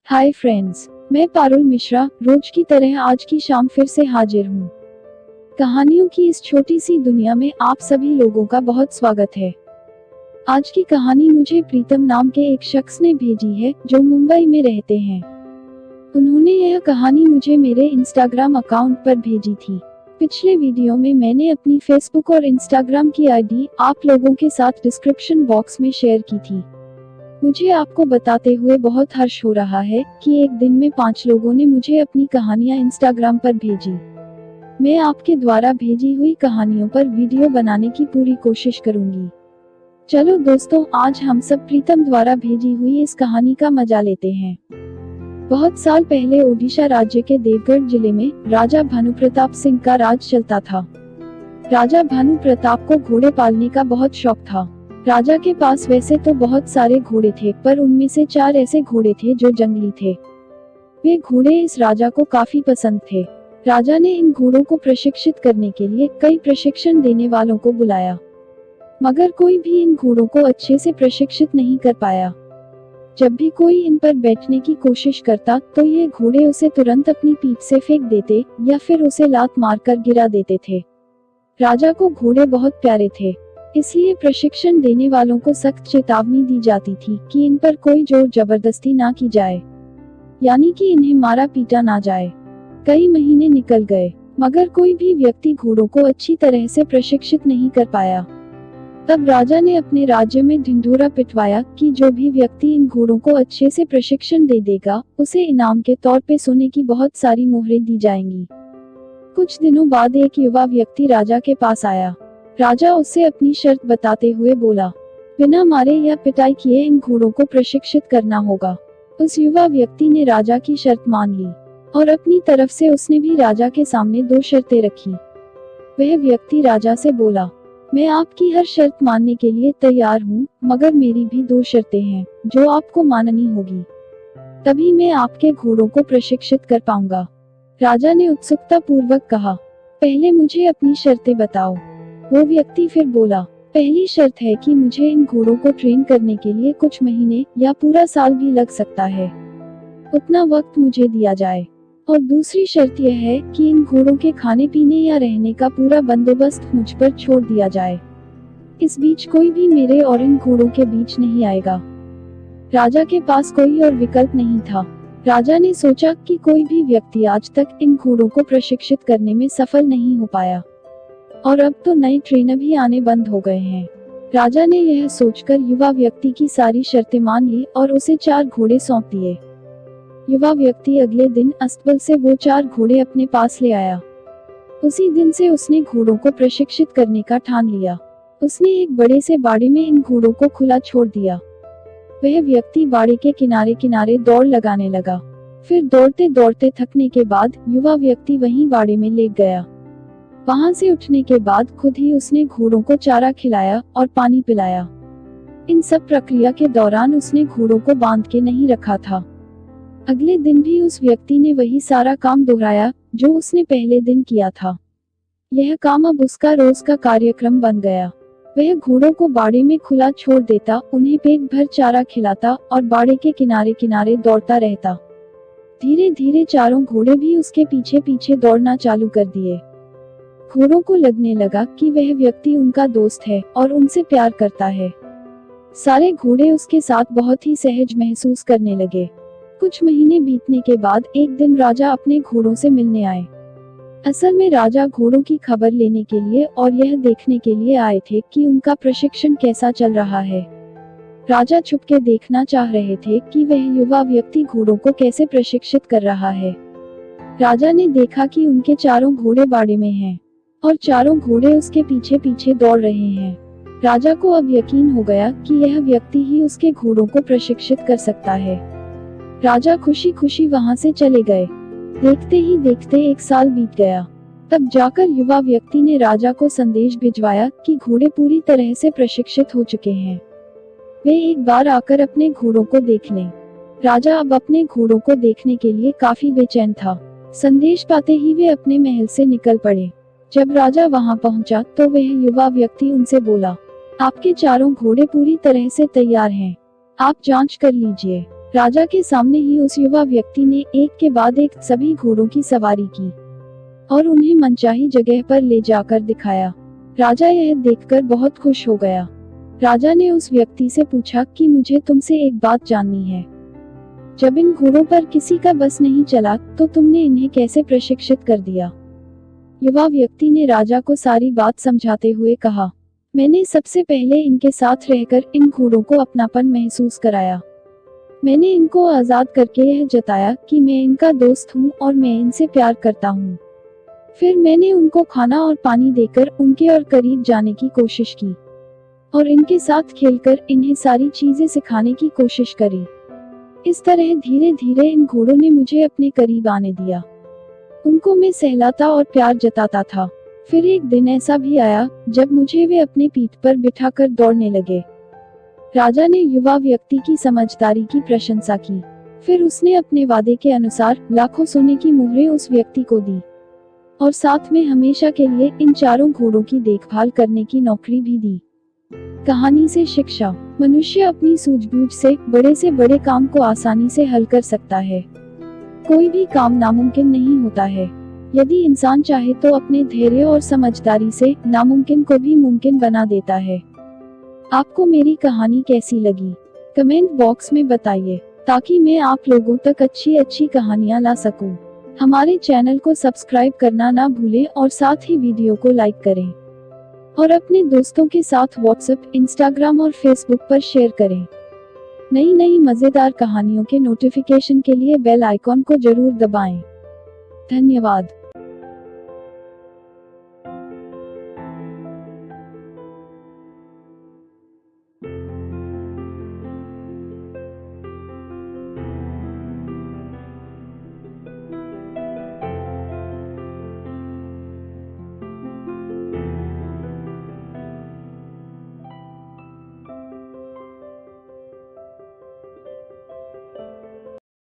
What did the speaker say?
Hi friends, मैं पारुल मिश्रा रोज की तरह आज की शाम फिर से हाजिर हूँ। कहानियों की इस छोटी सी दुनिया में आप सभी लोगों का बहुत स्वागत है। आज की कहानी मुझे प्रीतम नाम के एक शख्स ने भेजी है जो मुंबई में रहते हैं। उन्होंने यह कहानी मुझे मेरे इंस्टाग्राम अकाउंट पर भेजी थी। पिछले वीडियो में मैंने अपनी फेसबुक और इंस्टाग्राम की आईडी आप लोगों के साथ डिस्क्रिप्शन बॉक्स में शेयर की थी। मुझे आपको बताते हुए बहुत हर्ष हो रहा है कि एक दिन में 5 लोगों ने मुझे अपनी कहानियां इंस्टाग्राम पर भेजी। मैं आपके द्वारा भेजी हुई कहानियों पर वीडियो बनाने की पूरी कोशिश करूंगी। चलो दोस्तों, आज हम सब प्रीतम द्वारा भेजी हुई इस कहानी का मजा लेते हैं। बहुत साल पहले ओडिशा राज्य के देवगढ़ जिले में राजा भानुप्रताप सिंह का राज चलता था। राजा भानुप्रताप को घोड़े पालने का बहुत शौक था। राजा के पास वैसे तो बहुत सारे घोड़े थे, पर उनमें से 4 ऐसे घोड़े थे जो जंगली थे। वे घोड़े इस राजा को काफी पसंद थे। राजा ने इन घोड़ों को प्रशिक्षित करने के लिए कई प्रशिक्षण देने वालों को बुलाया, मगर कोई भी इन घोड़ों को अच्छे से प्रशिक्षित नहीं कर पाया। जब भी कोई इन पर बैठने की कोशिश करता तो ये घोड़े उसे तुरंत अपनी पीठ से फेंक देते या फिर उसे लात मारकर गिरा देते थे। राजा को घोड़े बहुत प्यारे थे, इसलिए प्रशिक्षण देने वालों को सख्त चेतावनी दी जाती थी कि इन पर कोई जोर जबरदस्ती ना की जाए, यानी कि इन्हें मारा पीटा ना जाए। कई महीने निकल गए, मगर कोई भी व्यक्ति घोड़ों को अच्छी तरह से प्रशिक्षित नहीं कर पाया। तब राजा ने अपने राज्य में ढिंढोरा पिटवाया कि जो भी व्यक्ति इन घोड़ों को अच्छे से प्रशिक्षण दे देगा, उसे इनाम के तौर पे सोने की बहुत सारी मोहरें दी जाएंगी। कुछ दिनों बाद एक युवा व्यक्ति राजा के पास आया। राजा उससे अपनी शर्त बताते हुए बोला, बिना मारे या पिटाई किए इन घोड़ों को प्रशिक्षित करना होगा। उस युवा व्यक्ति ने राजा की शर्त मान ली और अपनी तरफ से उसने भी राजा के सामने 2 शर्तें रखी। वह व्यक्ति राजा से बोला, मैं आपकी हर शर्त मानने के लिए तैयार हूँ, मगर मेरी भी 2 शर्तें हैं जो आपको माननी होगी, तभी मैं आपके घोड़ों को प्रशिक्षित कर पाऊंगा। राजा ने उत्सुकता पूर्वक कहा, पहले मुझे अपनी शर्तें बताओ। वो व्यक्ति फिर बोला, पहली शर्त है कि मुझे इन घोड़ों को ट्रेन करने के लिए कुछ महीने या पूरा साल भी लग सकता है, उतना वक्त मुझे दिया जाए। और दूसरी शर्त यह है कि इन घोड़ों के खाने पीने या रहने का पूरा बंदोबस्त मुझ पर छोड़ दिया जाए। इस बीच कोई भी मेरे और इन घोड़ों के बीच नहीं आएगा। राजा के पास कोई और विकल्प नहीं था। राजा ने सोचा कि कोई भी व्यक्ति आज तक इन घोड़ों को प्रशिक्षित करने में सफल नहीं हो पाया, और अब तो नए ट्रेनर भी आने बंद हो गए हैं। राजा ने यह सोचकर युवा व्यक्ति की सारी शर्तें मान ली और उसे 4 घोड़े सौंप दिए। युवा व्यक्ति अगले दिन अस्तबल से वो 4 घोड़े अपने पास ले आया। उसी दिन से उसने घोड़ों को प्रशिक्षित करने का ठान लिया। उसने एक बड़े से बाड़े में इन घोड़ों को खुला छोड़ दिया। वह व्यक्ति बाड़े के किनारे किनारे दौड़ लगाने लगा। फिर दौड़ते दौड़ते थकने के बाद युवा व्यक्ति वहीं बाड़े में लेट गया। वहां से उठने के बाद खुद ही उसने घोड़ों को चारा खिलाया और पानी पिलाया। इन सब प्रक्रिया के दौरान उसने घोड़ों को बांध के नहीं रखा था। अगले दिन भी उस व्यक्ति ने वही सारा काम दोहराया जो उसने पहले दिन किया था। यह काम अब उसका रोज का कार्यक्रम बन गया। वह घोड़ों को बाड़े में खुला छोड़ देता, उन्हें पेट भर चारा खिलाता और बाड़े के किनारे किनारे दौड़ता रहता। धीरे धीरे चारों घोड़े भी उसके पीछे पीछे दौड़ना चालू कर दिए। घोड़ों को लगने लगा कि वह व्यक्ति उनका दोस्त है और उनसे प्यार करता है। सारे घोड़े उसके साथ बहुत ही सहज महसूस करने लगे। कुछ महीने बीतने के बाद एक दिन राजा अपने घोड़ों से मिलने आए। असल में राजा घोड़ों की खबर लेने के लिए और यह देखने के लिए आए थे कि उनका प्रशिक्षण कैसा चल रहा है। राजा छुपके देखना चाह रहे थे कि वह युवा व्यक्ति घोड़ों को कैसे प्रशिक्षित कर रहा है। राजा ने देखा कि उनके चारों घोड़े बाड़े में हैं और चारों घोड़े उसके पीछे पीछे दौड़ रहे हैं। राजा को अब यकीन हो गया कि यह व्यक्ति ही उसके घोड़ों को प्रशिक्षित कर सकता है। राजा खुशी खुशी वहां से चले गए। देखते ही देखते 1 साल बीत गया। तब जाकर युवा व्यक्ति ने राजा को संदेश भिजवाया कि घोड़े पूरी तरह से प्रशिक्षित हो चुके हैं, वे एक बार आकर अपने घोड़ों को देख लें। राजा अब अपने घोड़ों को देखने के लिए काफी बेचैन था। संदेश पाते ही वे अपने महल से निकल पड़े। जब राजा वहां पहुंचा तो वह युवा व्यक्ति उनसे बोला, आपके चारों घोड़े पूरी तरह से तैयार हैं, आप जांच कर लीजिए। राजा के सामने ही उस युवा व्यक्ति ने एक के बाद एक सभी घोड़ों की सवारी की और उन्हें मनचाही जगह पर ले जाकर दिखाया। राजा यह देखकर बहुत खुश हो गया। राजा ने उस व्यक्ति से पूछा कि मुझे तुमसे एक बात जाननी है। जब इन घोड़ों पर किसी का बस नहीं चला तो तुमने इन्हें कैसे प्रशिक्षित कर दिया? युवा व्यक्ति ने राजा को सारी बात समझाते हुए कहा, मैंने सबसे पहले इनके साथ रहकर इन घोड़ों को अपनापन महसूस कराया। मैंने इनको आजाद करके यह जताया कि मैं इनका दोस्त हूँ और मैं इनसे प्यार करता हूँ। फिर मैंने उनको खाना और पानी देकर उनके और करीब जाने की कोशिश की और इनके साथ खेलकर इन्हें सारी चीजें सिखाने की कोशिश करी। इस तरह धीरे धीरे इन घोड़ों ने मुझे अपने करीब आने दिया। उनको मैं सहलाता और प्यार जताता था। फिर एक दिन ऐसा भी आया जब मुझे वे अपने पीठ पर बिठाकर दौड़ने लगे। राजा ने युवा व्यक्ति की समझदारी की प्रशंसा की। फिर उसने अपने वादे के अनुसार लाखों सोने की मुहरें उस व्यक्ति को दी और साथ में हमेशा के लिए इन चारों घोड़ों की देखभाल करने की नौकरी भी दी। कहानी से शिक्षा। मनुष्य अपनी सूझबूझ से बड़े काम को आसानी से हल कर सकता है। कोई भी काम नामुमकिन नहीं होता है। यदि इंसान चाहे तो अपने धैर्य और समझदारी से नामुमकिन को भी मुमकिन बना देता है। आपको मेरी कहानी कैसी लगी? कमेंट बॉक्स में बताइए ताकि मैं आप लोगों तक अच्छी कहानियां ला सकूं। हमारे चैनल को सब्सक्राइब करना ना भूलें और साथ ही वीडियो को लाइक करें और अपने दोस्तों के साथ व्हाट्सएप, इंस्टाग्राम और फेसबुक पर शेयर करें। नई मजेदार कहानियों के नोटिफिकेशन के लिए बेल आइकॉन को जरूर दबाएं। धन्यवाद।